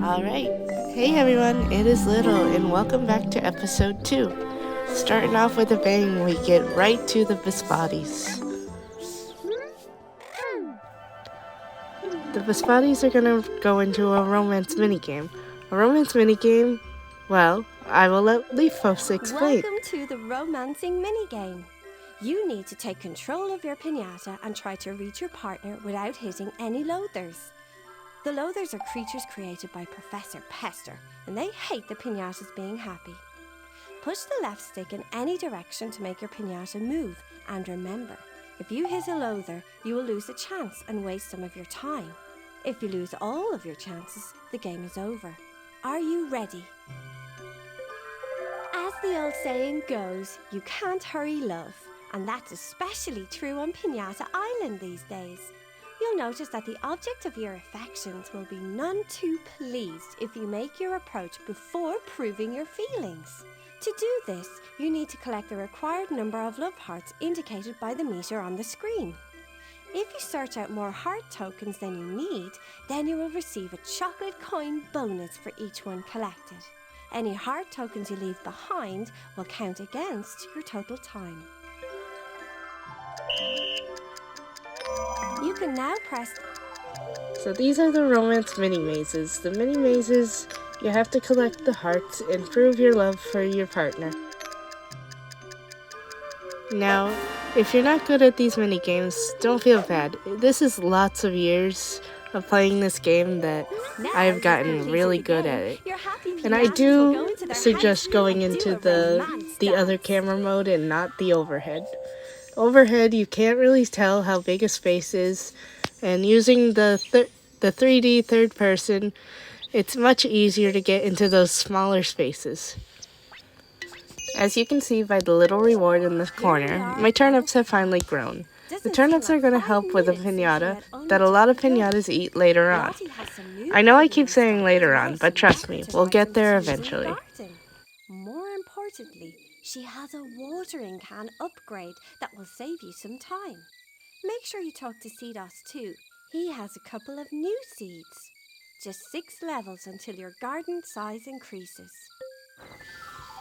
Alright, hey everyone, it is Little, and welcome back to episode 2. Starting off with a bang, we get right to the Vespadis. The Vespadis are gonna go into a romance minigame. A romance minigame? Well, I will let Leafos explain. Welcome to the romancing minigame. You need to take control of your piñata and try to reach your partner without hitting any loathers. The loathers are creatures created by Professor Pester, and they hate the piñatas being happy. Push the left stick in any direction to make your piñata move, and remember, if you hit a loather, you will lose a chance and waste some of your time. If you lose all of your chances, the game is over. Are you ready? As the old saying goes, you can't hurry love, and that's especially true on Piñata Island these days. You'll notice that the object of your affections will be none too pleased if you make your approach before proving your feelings. To do this, you need to collect the required number of love hearts indicated by the meter on the screen. If you search out more heart tokens than you need, then you will receive a chocolate coin bonus for each one collected. Any heart tokens you leave behind will count against your total time. You can now press... So these are the romance mini-mazes. The mini-mazes, you have to collect the hearts and prove your love for your partner. Now, if you're not good at these mini-games, don't feel bad. This is lots of years of playing this game that I have gotten really good at it. And I do suggest going into the other camera mode and not the overhead. Overhead, you can't really tell how big a space is, and using the 3D third person, it's much easier to get into those smaller spaces. As you can see by the little reward in the corner, my turnips have finally grown. The turnips are going to help with a piñata that a lot of piñatas eat later on. I know I keep saying later on, but trust me, we'll get there eventually. More importantly, she has a watering can upgrade that will save you some time. Make sure you talk to Seedos too. He has a couple of new seeds. Just 6 levels until your garden size increases.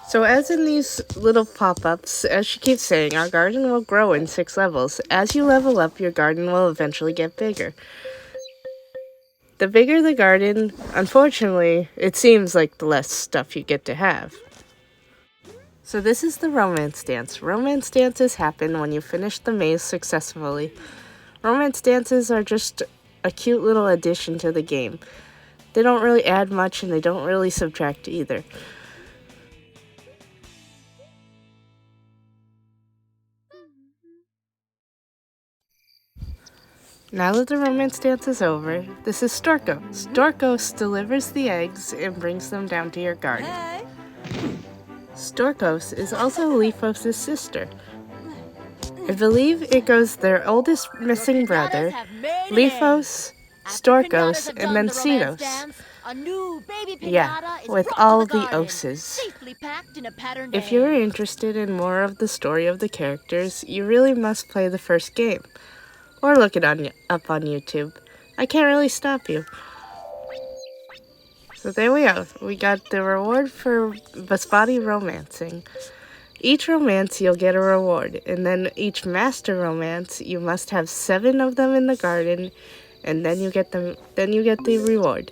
So as in these little pop-ups, as she keeps saying, our garden will grow in 6 levels. As you level up, your garden will eventually get bigger. The bigger the garden, unfortunately, it seems like the less stuff you get to have. So this is the romance dance. Romance dances happen when you finish the maze successfully. Romance dances are just a cute little addition to the game. They don't really add much and they don't really subtract either. Now that the romance dance is over, this is Storkos. Storkos delivers the eggs and brings them down to your garden. Storkos is also Leafos' sister. I believe it goes their oldest missing brother, Leafos, Storkos, and then Seedos. Yeah, with all the oses. If you're interested in more of the story of the characters, you really must play the first game. Or look it up on YouTube. I can't really stop you. So there we go. We got the reward for Vespadi romancing. Each romance you'll get a reward, and then each master romance you must have 7 of them in the garden, and then you get the reward.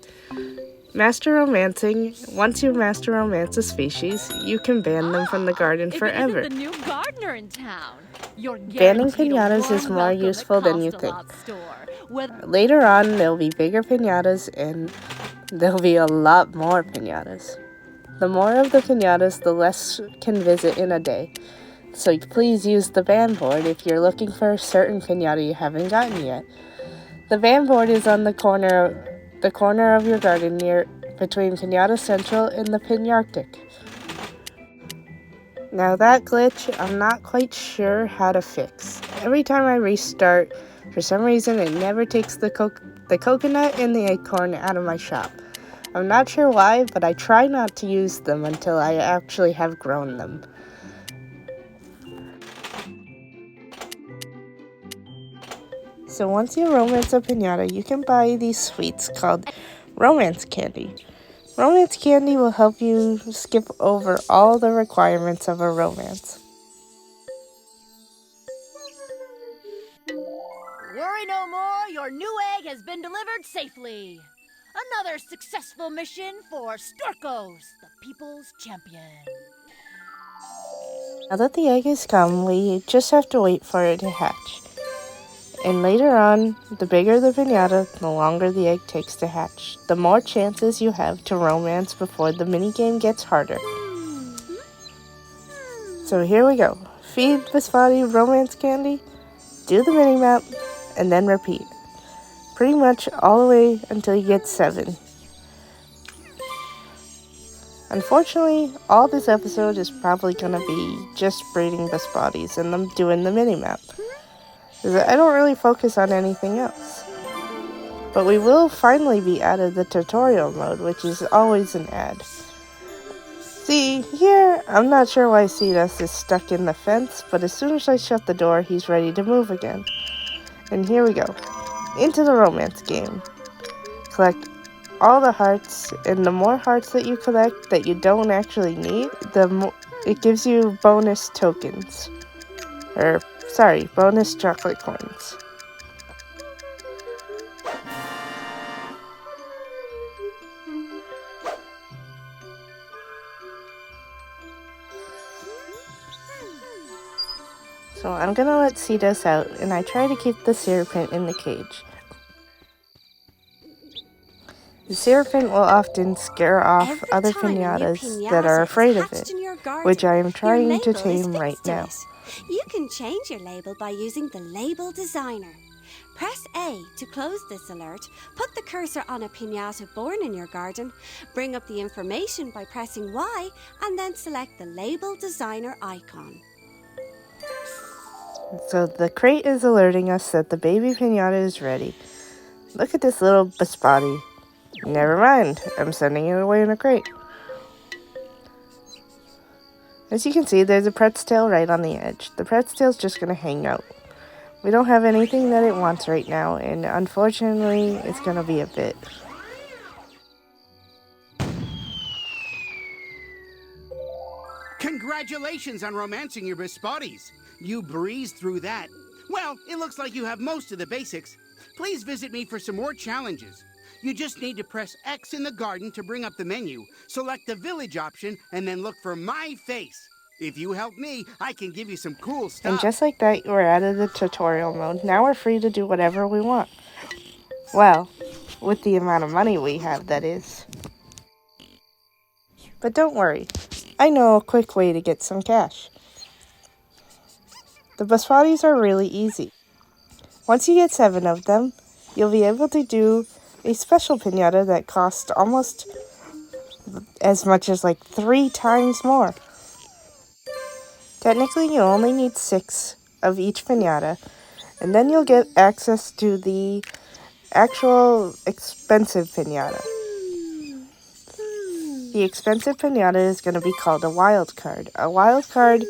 Master romancing. Once you master romance a species, you can ban them from the garden forever. If it isn't the new gardener in town, you're banning piñatas is more useful than you think. Later on, there'll be bigger piñatas, and there'll be a lot more piñatas. The more of the piñatas, the less can visit in a day. So please use the ban board if you're looking for a certain piñata you haven't gotten yet. The ban board is on the corner of your garden between Piñata Central and the Piñarctic. Now that glitch, I'm not quite sure how to fix. Every time I restart, for some reason it never takes the coconut and the acorn out of my shop. I'm not sure why, but I try not to use them until I actually have grown them. So once you romance a piñata, you can buy these sweets called romance candy. Romance candy will help you skip over all the requirements of a romance. Worry no more, your new egg has been delivered safely. Another successful mission for Storkos, the people's champion. Now that the egg has come, we just have to wait for it to hatch. And later on, the bigger the piñata, the longer the egg takes to hatch. The more chances you have to romance before the minigame gets harder. So here we go. Feed Biscotti romance candy, do the mini-map, and then repeat. Pretty much all the way until you get 7. Unfortunately, all this episode is probably going to be just breeding Biscottis and them doing the mini-map. I don't really focus on anything else. But we will finally be out of the tutorial mode, which is always an ad. See, here, I'm not sure why Cetus is stuck in the fence, but as soon as I shut the door, he's ready to move again. And here we go. Into the romance game. Collect all the hearts, and the more hearts that you collect that you don't actually need, it gives you bonus tokens. Bonus chocolate coins. So I'm gonna let Cetus out, and I try to keep the serpent in the cage. The serpent will often scare off other piñatas that are afraid of it, which I am trying to tame right now. You can change your label by using the label designer. Press A to close this alert, put the cursor on a piñata born in your garden, bring up the information by pressing Y, and then select the label designer icon. So the crate is alerting us that the baby piñata is ready. Look at this little Biscotti. Never mind, I'm sending it away in a crate. As you can see, there's a pret's tail right on the edge. The pret's tail's just going to hang out. We don't have anything that it wants right now, and unfortunately, it's going to be a bit. Congratulations on romancing your Biscottis. You breezed through that. Well, it looks like you have most of the basics. Please visit me for some more challenges. You just need to press X in the garden to bring up the menu, select the village option, and then look for my face. If you help me, I can give you some cool stuff. And just like that, we're out of the tutorial mode. Now we're free to do whatever we want. Well, with the amount of money we have, that is. But don't worry, I know a quick way to get some cash. The Biscottis are really easy. Once you get 7 of them, you'll be able to do a special piñata that costs almost as much as 3 times more. Technically, you only need 6 of each piñata, and then you'll get access to the actual expensive piñata. The expensive piñata is going to be called a wild card. A wild card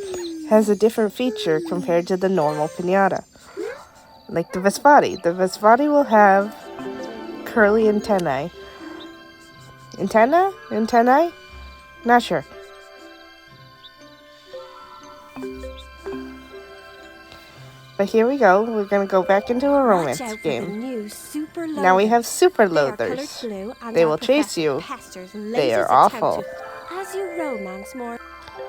has a different feature compared to the normal piñata. Like the Biscotti. The Biscotti will have curly antennae. Antennae? Not sure. But here we go. We're going to go back into a romance game. Now we have super loathers. They will chase you. They are awful. As you romance more.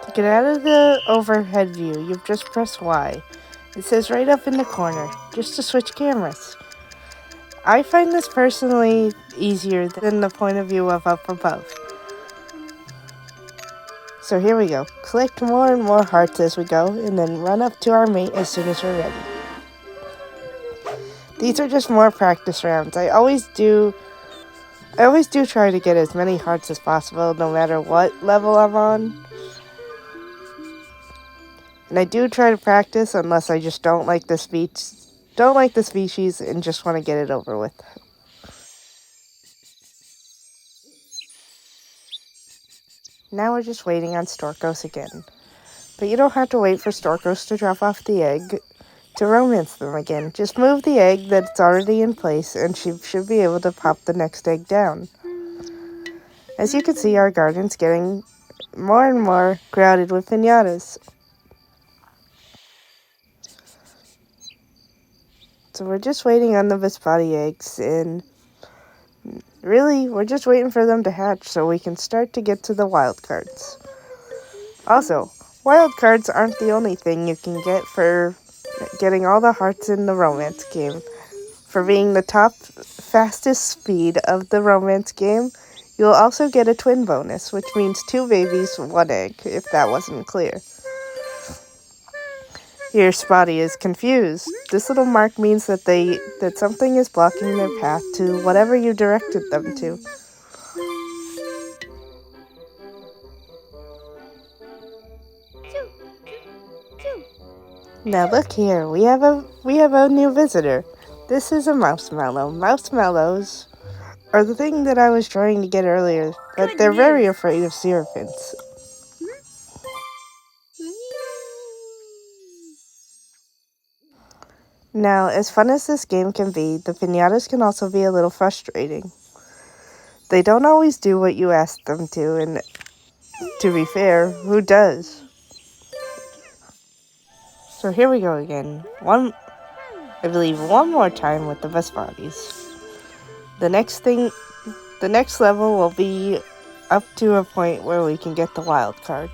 To get out of the overhead view, you just press Y. It says right up in the corner, just to switch cameras. I find this personally easier than the point of view of up above. So here we go. Collect more and more hearts as we go, and then run up to our mate as soon as we're ready. These are just more practice rounds. I always do try to get as many hearts as possible, no matter what level I'm on. And I do try to practice unless I just don't like the species and just want to get it over with. Now we're just waiting on Storkos again. But you don't have to wait for Storkos to drop off the egg. to romance them again. Just move the egg that's already in place and she should be able to pop the next egg down. As you can see, our garden's getting more and more crowded with piñatas. So we're just waiting on the Vespati eggs, and really, we're just waiting for them to hatch so we can start to get to the wild cards. Also, wild cards aren't the only thing you can get for getting all the hearts in the romance game. For being the top fastest speed of the romance game, you'll also get a twin bonus, which means 2 babies, 1 egg, if that wasn't clear. Here, Spotty is confused. This little mark means that something is blocking their path to whatever you directed them to. Now look here, we have a new visitor. This is a Mousemallow. Mousemallows are the thing that I was trying to get earlier, but they're very afraid of Seraphins. Now, as fun as this game can be, the piñatas can also be a little frustrating. They don't always do what you ask them to, and to be fair, who does? So here we go again. I believe one more time with the Vespatis. The next level will be up to a point where we can get the wild card.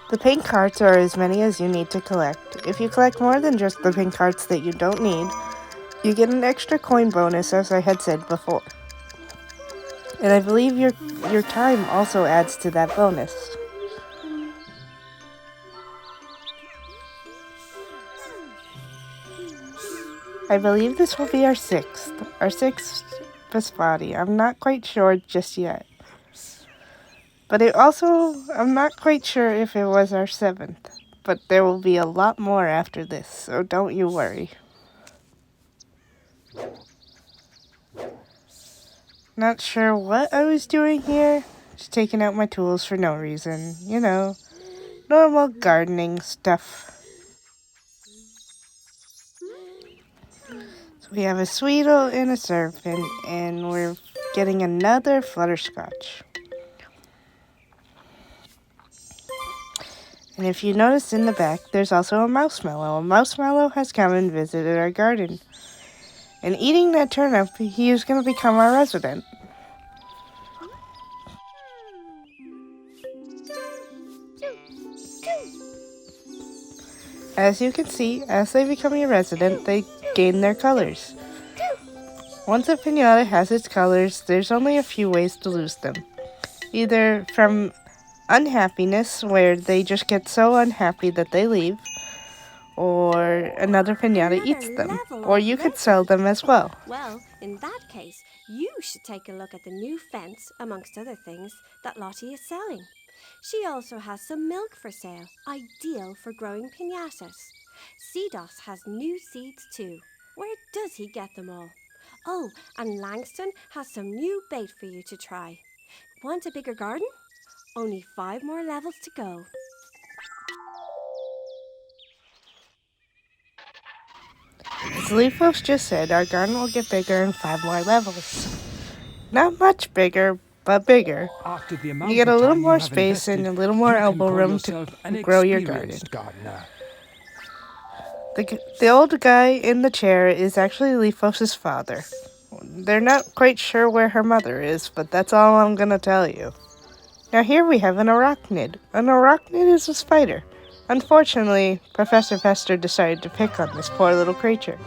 The pink hearts are as many as you need to collect. If you collect more than just the pink hearts that you don't need, you get an extra coin bonus, as I had said before. And I believe your time also adds to that bonus. I believe this will be our sixth Vespati. I'm not quite sure just yet. But I'm not quite sure if it was our 7th. But there will be a lot more after this, so don't you worry. Not sure what I was doing here. Just taking out my tools for no reason. You know, normal gardening stuff. So we have a Sweetle and a Serpent, and we're getting another Flutterscotch. And if you notice in the back, there's also a Mousemallow. A Mousemallow has come and visited our garden. And eating that turnip, he is going to become our resident. As you can see, as they become your resident, they gain their colors. Once a piñata has its colors, there's only a few ways to lose them. Either from unhappiness, where they just get so unhappy that they leave, or another piñata eats them, or you could sell them as well. Well, in that case, you should take a look at the new fence, amongst other things, that Lottie is selling. She also has some milk for sale, ideal for growing piñatas. Cedos has new seeds too. Where does he get them all? Oh, and Langston has some new bait for you to try. Want a bigger garden? Only 5 more levels to go. As Leafos just said, our garden will get bigger in 5 more levels. Not much bigger, but bigger. You get a little more space and a little more elbow room to grow your garden. The old guy in the chair is actually Leafos' father. They're not quite sure where her mother is, but that's all I'm going to tell you. Now here we have an arachnid. An arachnid is a spider. Unfortunately, Professor Pester decided to pick on this poor little creature.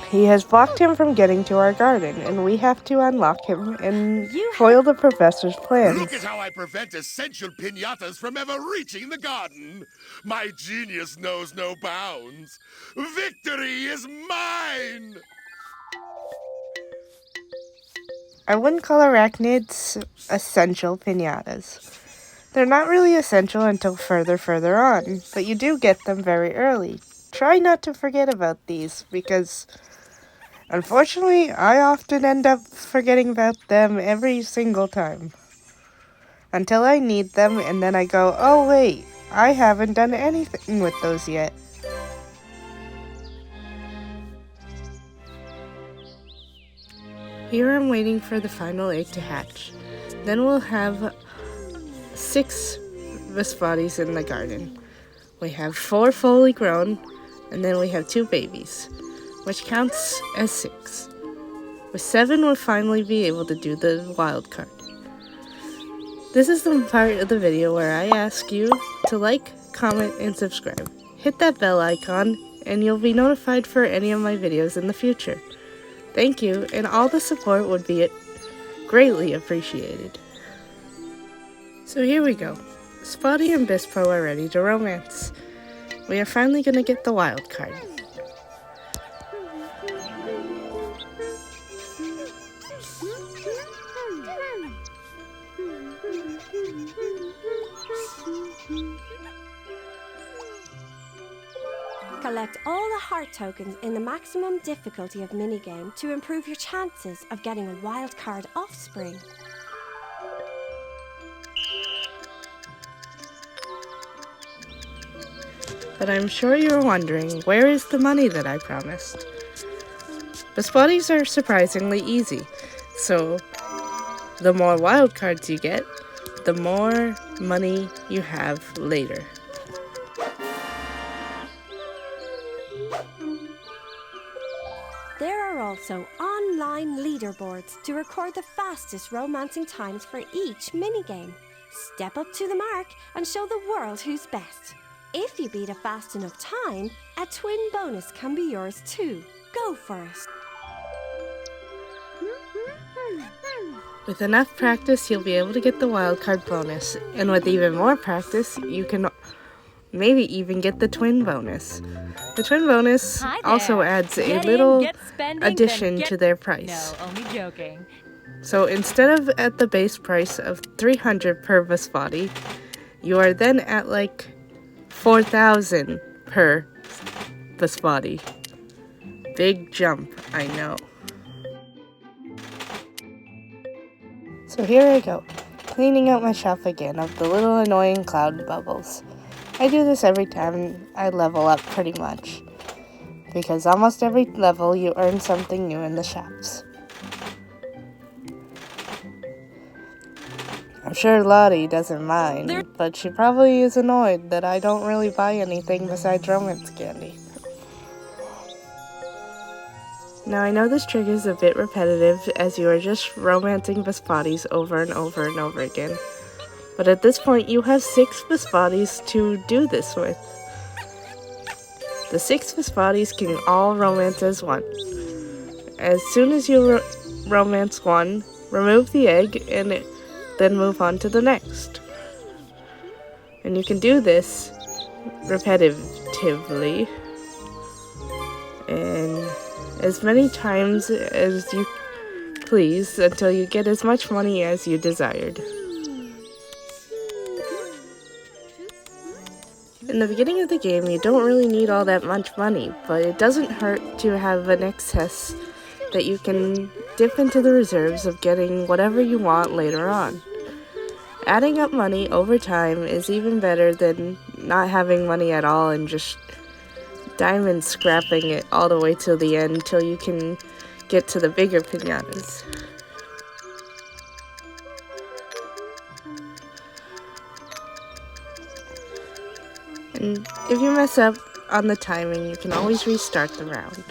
He has blocked him from getting to our garden, and we have to unlock him and foil the professor's plans. Look at how I prevent essential piñatas from ever reaching the garden. My genius knows no bounds. Victory is mine! I wouldn't call arachnids essential piñatas. They're not really essential until further on, but you do get them very early. Try not to forget about these, because unfortunately, I often end up forgetting about them every single time. until I need them, and then I go, oh wait, I haven't done anything with those yet. Here I'm waiting for the final egg to hatch. Then we'll have 6 Vespatis in the garden. We have 4 fully grown, and then we have 2 babies, which counts as 6. With 7, we'll finally be able to do the wild card. This is the part of the video where I ask you to like, comment, and subscribe. Hit that bell icon, and you'll be notified for any of my videos in the future. Thank you, and all the support would be greatly appreciated. So here we go. Spotty and Bispo are ready to romance. We are finally going to get the wild card. Collect all the heart tokens in the maximum difficulty of minigame to improve your chances of getting a wildcard offspring. But I'm sure you're wondering, where is the money that I promised? The Spotties are surprisingly easy, so the more wildcards you get, the more money you have later. There are also online leaderboards to record the fastest romancing times for each minigame. Step up to the mark and show the world who's best. If you beat a fast enough time, a twin bonus can be yours too. Go for it. With enough practice, you'll be able to get the wildcard bonus, and with even more practice, you can maybe even get the twin bonus. The twin bonus also adds a little addition to their price. No, only joking. So instead of at the base price of $300 per Vespati, you are then at like $4,000 per Vespati. Big jump, I know. So here I go, cleaning out my shop again of the little annoying cloud bubbles. I do this every time I level up pretty much, because almost every level you earn something new in the shops. I'm sure Lottie doesn't mind, but she probably is annoyed that I don't really buy anything besides romance candy. Now I know this trick is a bit repetitive as you are just romancing Vespatis over and over and over again, but at this point you have 6 Vespatis to do this with. The 6 Vespatis can all romance as one. As soon as you romance one, remove the egg and then move on to the next. And you can do this repetitively and as many times as you please until you get as much money as you desired. In the beginning of the game, you don't really need all that much money, but it doesn't hurt to have an excess that you can dip into the reserves of getting whatever you want later on. Adding up money over time is even better than not having money at all and just diamond scrapping it all the way till the end till you can get to the bigger piñatas. And if you mess up on the timing, you can always restart the round.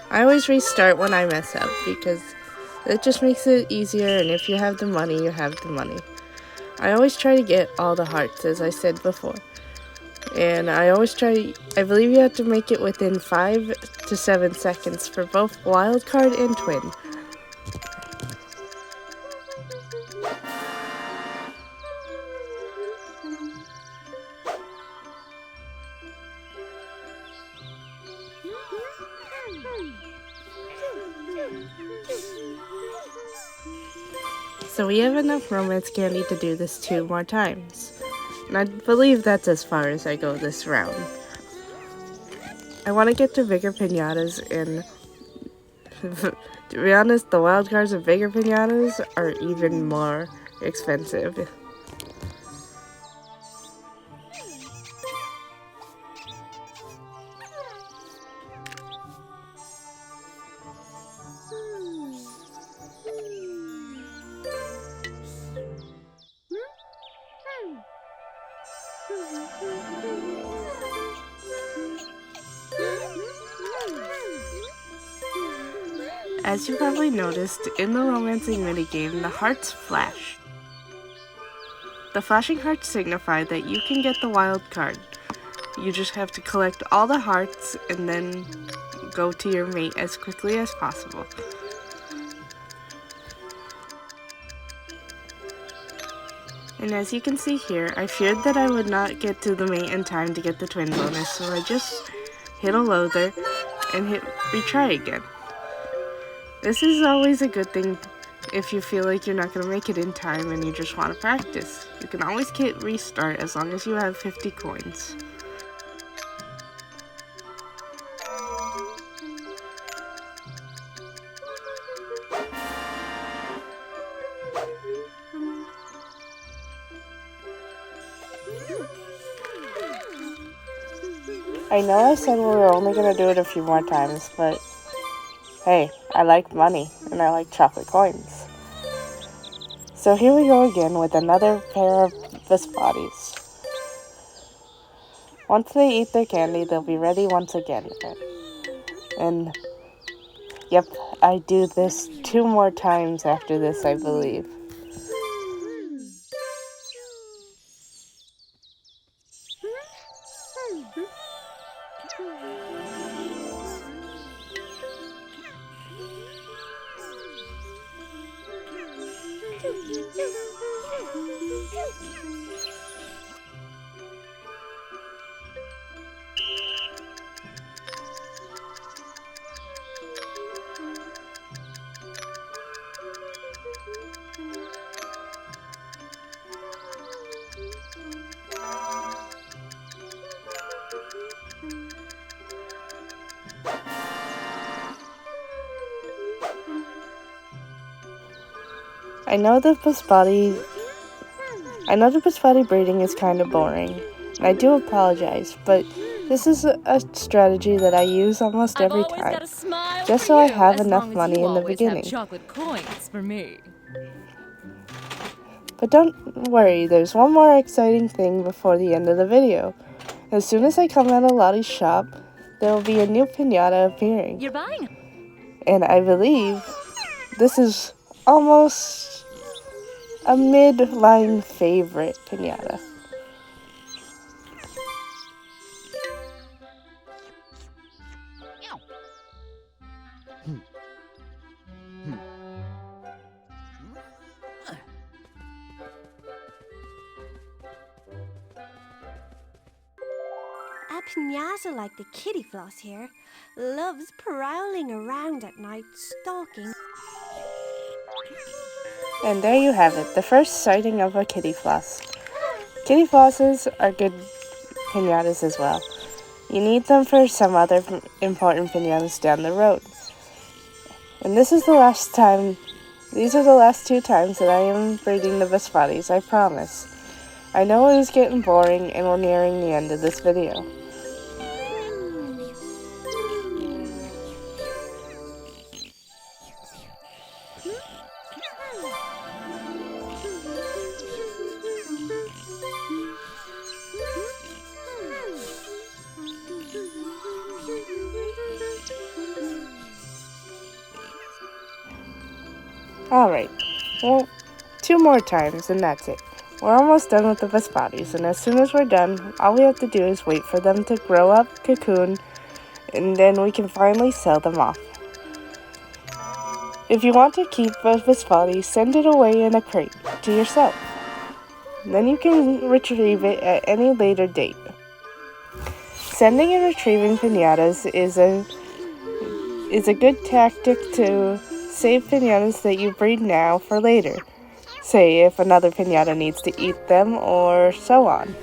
I always restart when I mess up because it just makes it easier, and if you have the money, you have the money. I always try to get all the hearts, as I said before. And I believe you have to make it within 5 to 7 seconds for both wildcard and twin. So we have enough romance candy to do this 2 more times. And I believe that's as far as I go this round. I want to get to bigger piñatas, and to be honest, the wild cards of bigger piñatas are even more expensive. as you probably noticed, in the romancing minigame, the hearts flash. The flashing hearts signify that you can get the wild card. You just have to collect all the hearts and then go to your mate as quickly as possible. And as you can see here, I feared that I would not get to the mate in time to get the twin bonus, so I just hit a loather and hit retry again. This is always a good thing if you feel like you're not going to make it in time and you just want to practice. You can always hit restart as long as you have 50 coins. I know I said we were only going to do it a few more times, but hey, I like money and I like chocolate coins. So here we go again with another pair of Vespatis. Once they eat their candy, they'll be ready once again. And yep, I do this 2 more times after this, I believe. I know the Vespati breeding is kind of boring, and I do apologize, but this is a strategy that I use almost every time, just so I have enough money in the beginning. Chocolate coins for me. But don't worry, there's one more exciting thing before the end of the video. As soon as I come out of Lottie's shop, there will be a new piñata appearing. You're buying? And I believe this is almost a mid-line favorite piñata. A piñata like the kitty floss here loves prowling around at night, stalking. And there you have it, the first sighting of a kitty floss. Kitty flosses are good piñatas as well. You need them for some other important piñatas down the road. And these are the last 2 times that I am breeding the Vespatis, I promise. I know it is getting boring and we're nearing the end of this video. Alright, well, 2 more times and that's it. We're almost done with the Vespatis, and as soon as we're done, all we have to do is wait for them to grow up, cocoon, and then we can finally sell them off. If you want to keep a Vespati, send it away in a crate to yourself. Then you can retrieve it at any later date. Sending and retrieving piñatas is a good tactic to save piñatas that you breed now for later. Say if another piñata needs to eat them or so on.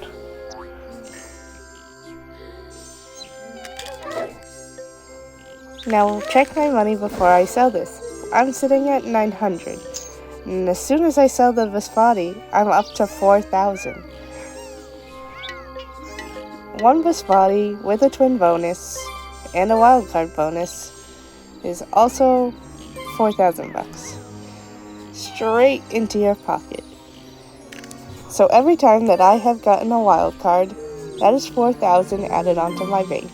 Now check my money before I sell this. I'm sitting at 900. And as soon as I sell the Vespati, I'm up to 4,000. One Vespati with a twin bonus and a wildcard bonus is also 4,000 bucks. Straight into your pocket. So every time that I have gotten a wild card, that is 4,000 added onto my bank.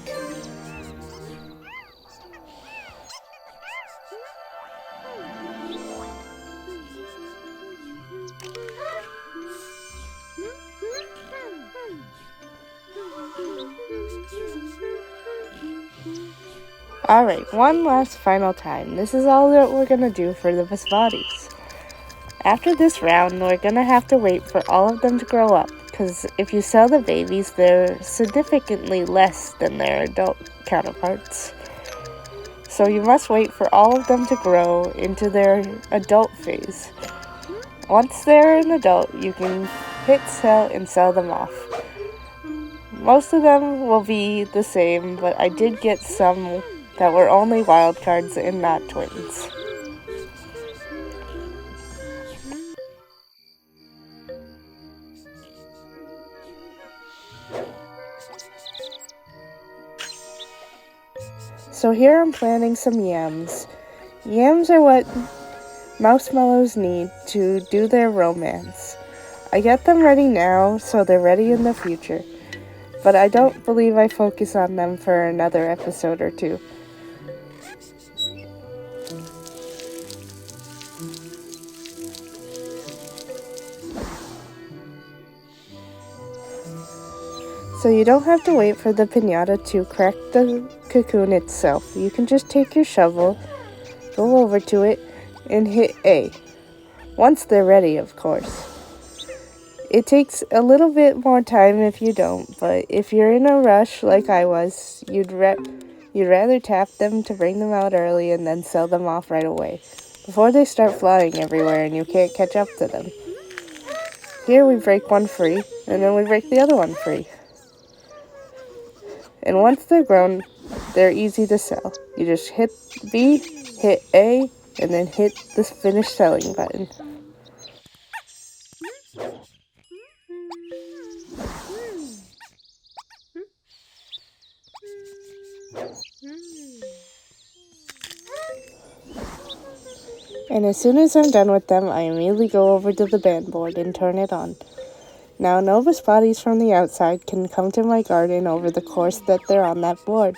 Alright, one last final time. This is all that we're gonna do for the bodies. After this round, we're gonna have to wait for all of them to grow up, because if you sell the babies, they're significantly less than their adult counterparts. So you must wait for all of them to grow into their adult phase. Once they're an adult, you can hit sell and sell them off. Most of them will be the same, but I did get some that were only wild cards and not twins. So here I'm planting some yams. Yams are what marshmallows need to do their romance. I get them ready now, so they're ready in the future. But I don't believe I focus on them for another episode or two. So you don't have to wait for the piñata to crack the cocoon itself. You can just take your shovel, go over to it, and hit A. Once they're ready, of course. It takes a little bit more time if you don't, but if you're in a rush like I was, you'd rather tap them to bring them out early and then sell them off right away, before they start flying everywhere and you can't catch up to them. Here we break one free, and then we break the other one free. And once they're grown, they're easy to sell. You just hit B, hit A, and then hit the finish selling button. And as soon as I'm done with them, I immediately go over to the band board and turn it on. Now, Nova's bodies from the outside can come to my garden over the course that they're on that board.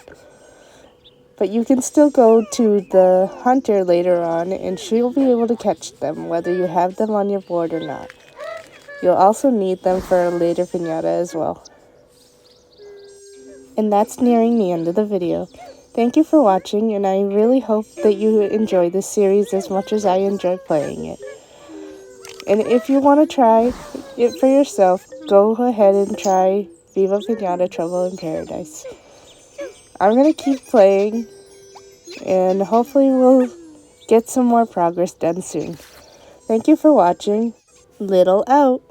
But you can still go to the hunter later on, and she'll be able to catch them, whether you have them on your board or not. You'll also need them for a later piñata as well. And that's nearing the end of the video. Thank you for watching, and I really hope that you enjoy this series as much as I enjoy playing it. And if you want to try it for yourself, go ahead and try Viva Piñata Trouble in Paradise. I'm going to keep playing, and hopefully we'll get some more progress done soon. Thank you for watching. Little out.